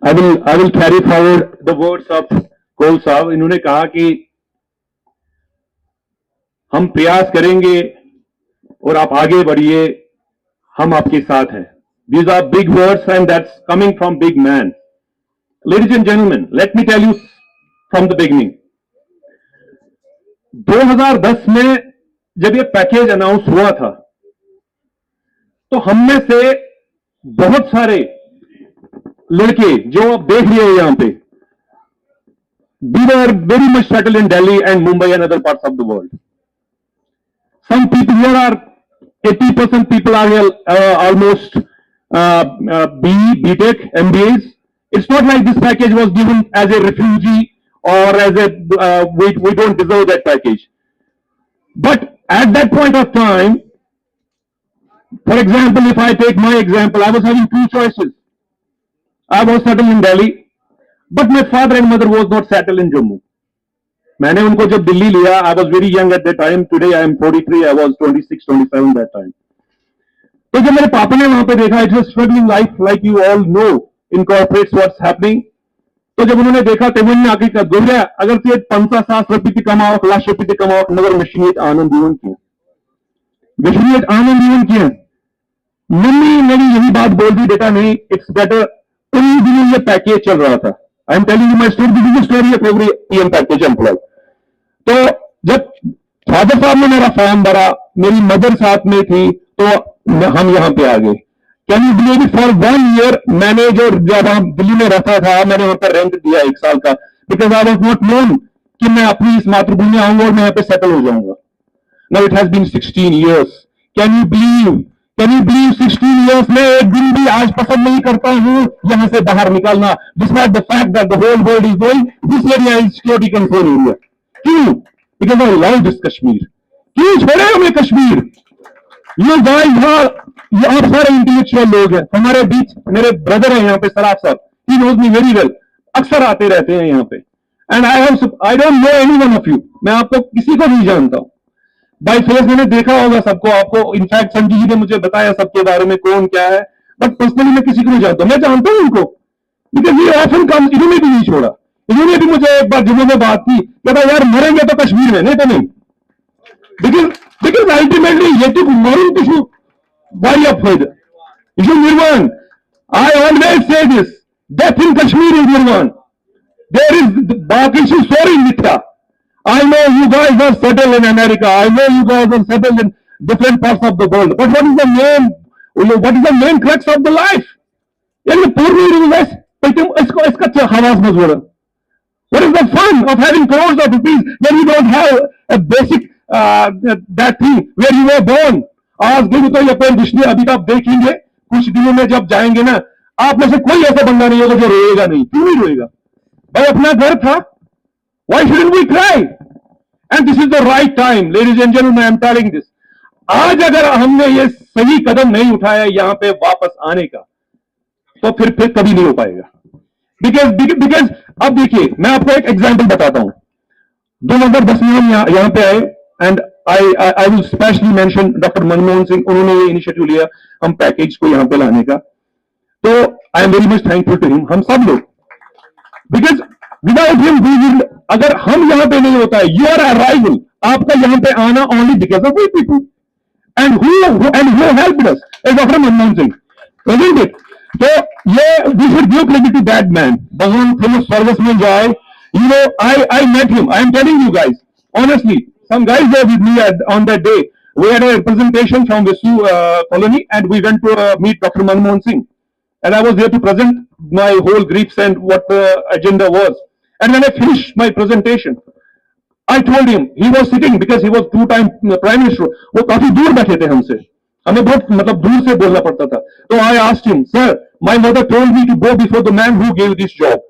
I will carry forward the words of कोल साहब. इन्होंने कहा कि हम प्रयास करेंगे और आप आगे बढ़िए, हम आपके साथ हैं. These are big words and that's coming from big man. Ladies and gentlemen, let me tell you from the beginning. 2010 में जब ये पैकेज अनाउंस हुआ था तो हम में से बहुत सारे लड़के जो आप देख रहे हो यहां पे, we were very much settled in Delhi and Mumbai and other parts of the world. Some people here are 80% people are here almost BTech, MBAs. It's not like this package was given as a refugee or as a we don't deserve that package. But at that point of time, for example, if I take my example, I was having two choices. I was settled in Delhi, but my father and mother was not settled in Jammu. मैंने उनको जब दिल्ली लिया, I was very young at that time. Today I am 43. I was 26, 27 that time. तो जब मेरे पापा ने वहां पे देखा, it's a struggling life, like you all know, in corporates what's happening. तो जब उन्होंने देखा तो उन्होंने आगे कहा, गोविंदा अगर तुझे 50,000 रुपये कमाओ, लाख रुपये कमाओ, मगर मशीनियत आनंद जीवन की, मशीनियत आनंद जीवन की है. मम्मी मेरी यही बात बोल दी, बेटा नहीं, इट्स बेटर. उन्हीं दिनों ये पैकेज चल रहा था. I am telling you my story, this is story of every PM package employ. तो जब फादर साहब ने मेरा फॉर्म भरा, मेरी मदर साथ में थी, तो हम यहां पे आ गए. Can you believe it, for 1 year मैंने जो जब दिल्ली में रहता था, मैंने वहां पर रेंट दिया 1 साल का, because I was not known कि मैं अपनी इस मातृभूमि में आऊंगा और मैं यहाँ पे सेटल हो जाऊंगा. Now it has been 16 years. Can you believe 16 years में एक दिन भी आज पसंद नहीं करता हूं यहां से बाहर निकलना, despite the fact that the whole world is going this area is security control area. क्यों? Because I love this Kashmir. क्यों छोड़े हमें कश्मीर? ये गाइस, आप सारे इंटेलेक्चुअल लोग हैं. हमारे बीच मेरे ब्रदर हैं यहाँ पे, सराफ साहब, he knows me very well, अक्सर आते रहते हैं यहाँ पे. And I don't know any one of you, मैं आपको किसी को नहीं जानता हूं. बाय फेस मैंने देखा होगा सबको, आपको इनफैक्ट संजय जी ने मुझे बताया सबके बारे में कौन क्या है, बट पर्सनली मैं किसी को नहीं जानता. मैं जानता हूं उनको, बिकॉज ये ऑफन कम. इन्होंने भी नहीं छोड़ा. इन्होंने भी मुझे एक बार जुम्मे में बात की, कहता यार मरेंगे तो कश्मीर में, नहीं तो नहीं. Because ultimately Yetuk Marun Tishu Bari of Fed. You Nirvan. I always say this. Death in Kashmir is Nirvan. There is Bakishu sorry Mitra. I know you guys are settled in America. I know you guys are settled in different parts of the world. But what is the main crux of the life? यानी पूरी universe इसका हवास मजबूर. What is the fun of having crores of rupees when you don't have a basic that thing where you were born? आज दिन तो ये dictionary अभी आप देखेंगे, कुछ दिनों में जब जाएंगे ना, आप में से कोई ऐसा बंदा नहीं होगा जो रोएगा नहीं. क्यों नहीं रोएगा भाई? अपना घर था. Why shouldn't we cry? And this is the right time, ladies and gentlemen, I am telling this. आज अगर हमने ये सही कदम नहीं उठाया यहाँ पे वापस आने का, तो फिर कभी नहीं हो पाएगा. बिकॉज अब देखिए, मैं आपको एक एग्जांपल बताता हूं. 2010 में हम यहाँ पे आए, and I will specially mention doctor Manmohan Singh. उन्होंने ये इनिशिएटिव लिया हम पैकेज को यहाँ पे लाने का, तो I am very much thankful to him, हम सब लोग. Because without him we will, अगर हम यहाँ पे नहीं होता है, योर अराइवल, आपका यहाँ पे आना only because of we people, and who helped us is doctor Manmohan Singh, isn't it? तो ये we should give credit to that man. भगवान फेमस सर्विस में जाए. You know, I met him. I am telling you guys, honestly, some guys were with me on that day. We had a representation from Visu colony and we went to meet Dr. Manmohan Singh. And I was there to present my whole griefs and what the agenda was. And when I finished my presentation, I told him, he was sitting because he was 2-time Prime Minister. वो काफी दूर बैठे थे हमसे. हमें बहुत मतलब दूर से बोलना पड़ता था. तो I asked him, sir, my mother told me to go before the man who gave this job.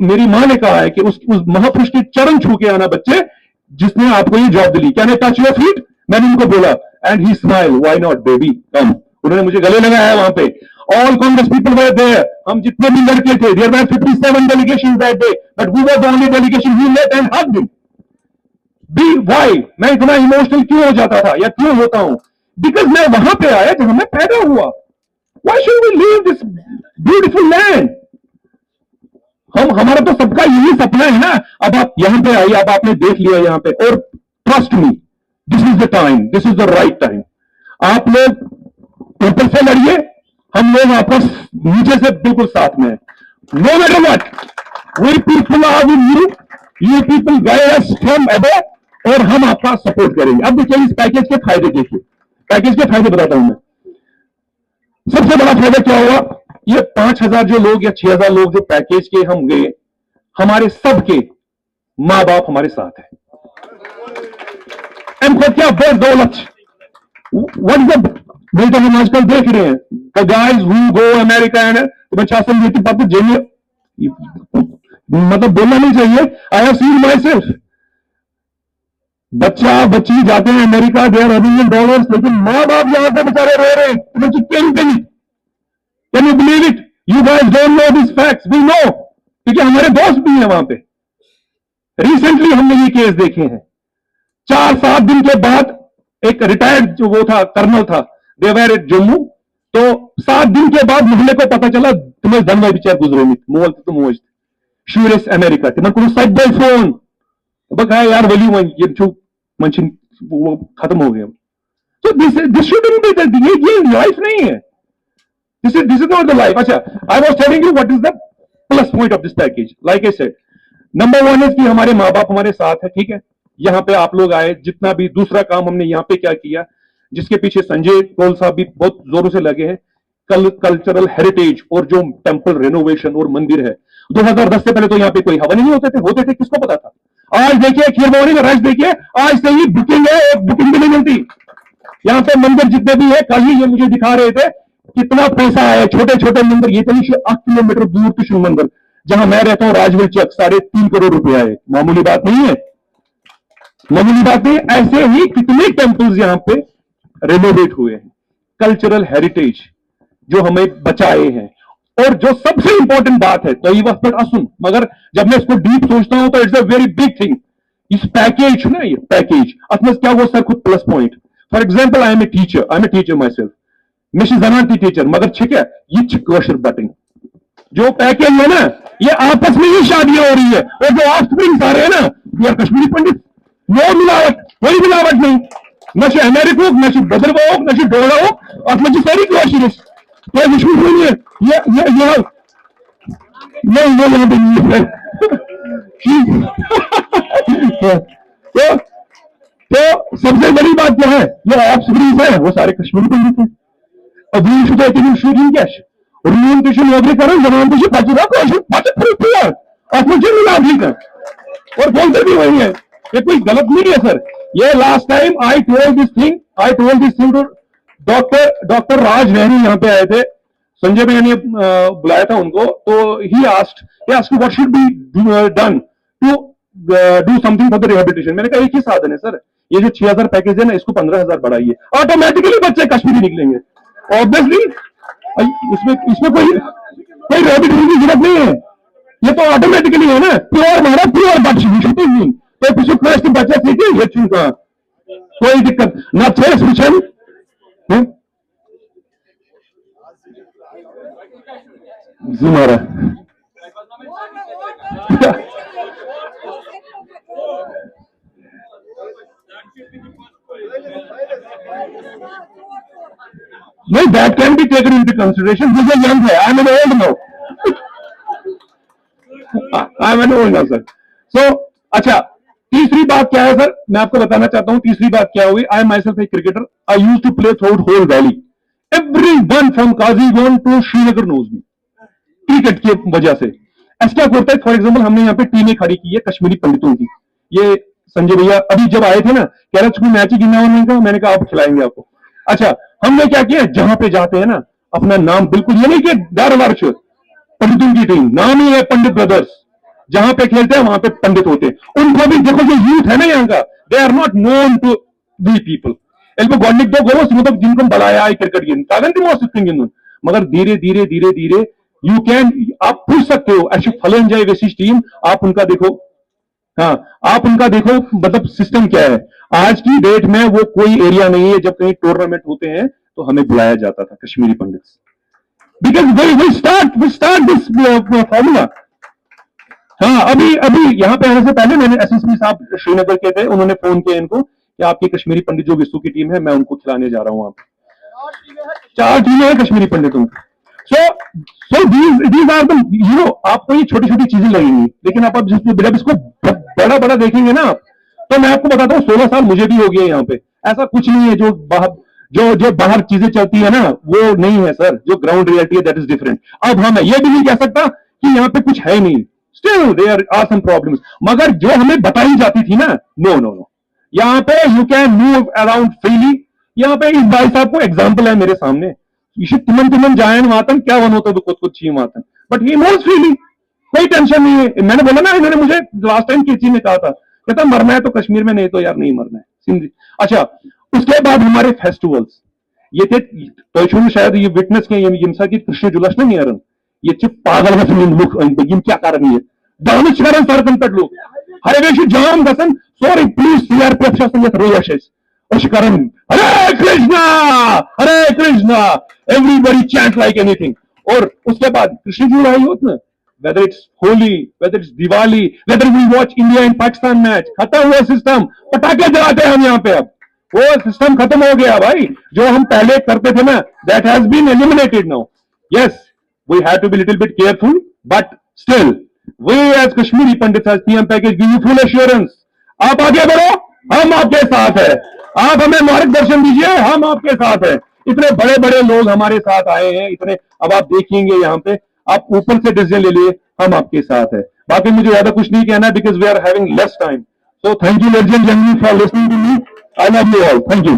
मेरी मां ने कहा है कि उस महापुरुष के चरण छू के आना बच्चे, जिसने आपको ये जॉब दिली. Can I touch your feet? मैंने उनको बोला, and he smile, why not baby come. उन्होंने मुझे गले लगाया वहां पे. All Congress people were there. हम जितने भी लड़के थे, there were 57 delegations that day, but we were the only delegation who met and hugged him. Why? मैं इतना इमोशनल क्यों हो जाता था या क्यों होता हूं? बिकॉज मैं वहां पे आया जहां मैं पैदा हुआ. Why should we leave this beautiful land? यही सपना है ना। अब आप यहां पे आइए, अब आपने देख लिया यहां पे, और trust me, this is the time, this is the right time. आप लोग ऊपर से लड़िए, हम लोग आपस नीचे से बिल्कुल साथ में है। No matter what, we people are with you people guide us from above, और हम आपका सपोर्ट करेंगे। अब देखिए इस पैकेज के फायदे देखिए, पैकेज के फायदे बताता हूं मैं। सबसे बड़ा फायदा क्या होगा, ये 5,000 जो लोग या 6,000 लोग जो पैकेज के हम गए, हमारे सबके मां बाप हमारे साथ है। इनको क्या बस दौलत, व्हाट इज द, बेटा हम आजकल देख रहे हैं the guys who go America and, तो मैं चाहता हूं बात तो जेन्युइन, मतलब बोलना नहीं चाहिए, I have seen myself, बच्चा बच्ची जाते हैं America, they are earning in dollars, लेकिन मां बाप यहां पे बेचारे रो रहे हैं। Can you believe it? You guys don't know this facts, we know, क्योंकि हमारे दोस्त भी हैं वहां पे। रिसेंटली हमने ये केस देखे हैं। 4-7 दिन के बाद एक रिटायर्ड जो वो था, कर्नल था, देवर एट जम्मू, तो 7 दिन के बाद मोहल्ले को पता चला तुम्हें धनवाई विचार गुजरे मोहल तो मोज शूरेस अमेरिका तुम्हें सच फोन बका यार वैल्यू ये मंशन वो खत्म हो गया। तो दिस शुडंट बी दैट, ये लाइफ नहीं है, this is not the life. अच्छा, I was telling you what is the plus point of this package. Like I said, number 1 is कि हमारे माँ बाप हमारे साथ है, ठीक है। यहां पे आप लोग आए, जितना भी दूसरा काम हमने यहां पे क्या किया, जिसके पीछे संजय कौल साहब भी बहुत जोरों से लगे हैं, कल्चरल हेरिटेज और जो टेंपल रेनोवेशन और मंदिर है। 2010 से पहले तो यहाँ पे कोई हवन ही नहीं होते थे, किसको पता था। आज देखिए खीरमोहनी में रश देखिए, आज से ही बुकिंग है, एक बुकिंग भी नहीं मिलती। यहाँ पे मंदिर जितने भी है, कल ही ये मुझे दिखा रहे थे कितना पैसा है, छोटे छोटे मंदिर, ये कहीं 8 किलोमीटर दूर के शिव मंदिर जहां मैं रहता हूँ राजवीर चक, 3.5 करोड़ रुपया है। मामूली बात नहीं है, मामूली बात नहीं। ऐसे ही कितने टेंपल्स यहाँ पे रेनोवेट हुए हैं, कल्चरल हेरिटेज जो हमें बचाए हैं। और जो सबसे इंपॉर्टेंट बात है, तो ये वक्त असुन, मगर जब मैं इसको डीप सोचता हूं तो it's a very big thing. इस पैकेज ना, ये पैकेज अतमस क्या वो सर खुद plus point. For example I am a teacher myself, मैं जनान टी टीचर, मगर ठीक है ये कशर बटिंग जो पैकेज है ना, ये आपस में ही शादियां हो रही है, और जो ऑफस्प्रिंग आ रहे हैं ना, ये कश्मीरी पंडित, नो मिलावट, कोई मिलावट नहीं, न अमेरिका न बदल न डोड़ा हो, और मुझे सारी कशर कोई मुश्किल नहीं है। ये यहाँ पे नहीं है। तो सबसे बड़ी बात क्या है, ये ऑफस्प्रिंग है वो सारे कश्मीरी पंडित हैं। अब कैश रियूनिकेशन वगैरह करें, जवान तुझे और मुझे मिला ठीक है, और बोलते भी वही है, ये कोई गलत नहीं है सर। ये last time I told this thing to doctor Raj Nehru यहाँ पे आए थे, संजय भैया ने बुलाया था उनको, तो he asked what should be done to do something for the rehabilitation. मैंने कहा एक ही साधन है सर, ये जो 6,000 पैकेज है ना, इसको 15,000 बढ़ाइए, ऑटोमेटिकली बच्चे कश्मीरी निकलेंगे। ऑब्वियसली इसमें कोई रिहेबिलिटेशन की जरूरत नहीं है, ये तो ऑटोमेटिकली है ना, प्योर भारत प्योर बच्चे तो पिछले क्लास के बच्चे सीखे ये चीज का कोई दिक्कत ना थे इस विषय में। जी महाराज नहीं, that can be taken into consideration. This is young है, I am an old now, I am an old now sir. So अच्छा, तीसरी बात क्या है सर, मैं आपको बताना चाहता हूं तीसरी बात क्या हुई। I myself a cricketer, I used to play throughout whole valley, everyone from Qazigund to Srinagar knows me, cricket की वजह से। ऐसा क्या होता है, फॉर एग्जाम्पल हमने यहाँ पे टीमें खड़ी की है कश्मीरी पंडितों की। ये संजय भैया अभी जब आए थे ना, कह रहे थे मैच ही गिना उन्होंने, मैंने कहा आप खिलाएंगे आपको। अच्छा, हमने क्या किया, जहां पे जाते हैं ना अपना नाम बिल्कुल ये नहीं कि दर वर्ष पंडितों की टीम, नाम ही है पंडित ब्रदर्स, जहां पे खेलते हैं वहां पे पंडित होते हैं। उनको भी देखो, जो यूथ है ना यहाँ का, they are not known to the people. इनको गॉर्निक दो गोवस मतलब जिनको बढ़ाया क्रिकेट गेम कागन की, मगर धीरे धीरे धीरे धीरे यू कैन, आप पूछ सकते हो ऐसी फलंजाई वैसी टीम, आप उनका देखो, हाँ आप उनका देखो मतलब सिस्टम क्या है। आज की डेट में वो कोई एरिया नहीं है, जब कहीं टूर्नामेंट होते हैं तो हमें बुलाया जाता था Kashmiri Pandit, because we start this formula. हाँ, अभी अभी यहाँ पे आने से पहले मैंने एसएसपी साहब श्रीनगर के थे, उन्होंने फोन किया इनको कि आपकी कश्मीरी पंडित जो विसु की टीम है, मैं उनको खिलाने जा रहा हूँ। वहां पे 4 टीमें हैं कश्मीरी पंडितों की। सो दीज आर द, आपको ये छोटी छोटी चीजें लगेंगी, लेकिन आप जब इसको बड़ा बड़ा देखेंगे ना आप, तो मैं आपको बताता हूँ 16 साल मुझे भी हो गया यहाँ पे। ऐसा कुछ नहीं है जो बाहर चीजें चलती है ना, वो नहीं है सर। जो ग्राउंड रियलिटी है दैट इज डिफरेंट। अब हाँ, मैं ये भी नहीं कह सकता कि यहाँ पे कुछ है नहीं, still there are some problems, मगर जो हमें बताई जाती थी ना, नो नो नो, यहाँ पे you can move around freely. यहाँ पे इस भाई साहब को एग्जाम्पल है मेरे सामने, तुमन तुमन जायन वातन क्या वन होता कुछ कुछ ही वातन, बट ही मूव्स फ्रीली, कोई टेंशन नहीं है। मैंने बोला ना, इन्होंने मुझे लास्ट टाइम किसी ने कहा था, कहता मरना है तो कश्मीर में, नहीं तो यार नहीं मरना है सिंधी। अच्छा, उसके बाद हमारे फेस्टिवल्स ये थे, तो शायद ये विटनेस के यमसा की कृष्ण जुलस नहीं यार, ये पागल है क्या कारण है दानिश करण सरकन पे लोग हरे वेश जाम गसन सॉरी प्लीज सीआरपीएफ शासन रोयशेस Oshikaran, Hare Krishna, everybody chant like anything. और उसके बाद कृष्ण जुलाई होता ना, whether it's Holi, whether it's Diwali, whether we watch India and Pakistan match, खत्म हुआ सिस्टम, पटाखे जलाते हैं हम यहाँ पे। अब वो सिस्टम खत्म हो गया भाई, जो हम पहले करते थे ना, that has been eliminated now. Yes, we have to be little bit careful, but still, we as Kashmiri Pandits as PM package give you full assurance. आप आगे बढ़ो, हम आपके साथ है। आप हमें मार्गदर्शन दीजिए, हम आपके साथ हैं। इतने बड़े बड़े लोग हमारे साथ आए हैं, इतने, अब आप देखेंगे यहाँ पे, आप ऊपर से डिसीजन ले लिए, हम आपके साथ है। बाकी मुझे ज्यादा कुछ नहीं कहना, because we are having less time. So thank you ladies and gentleman for listening to me. I love you all, thank you.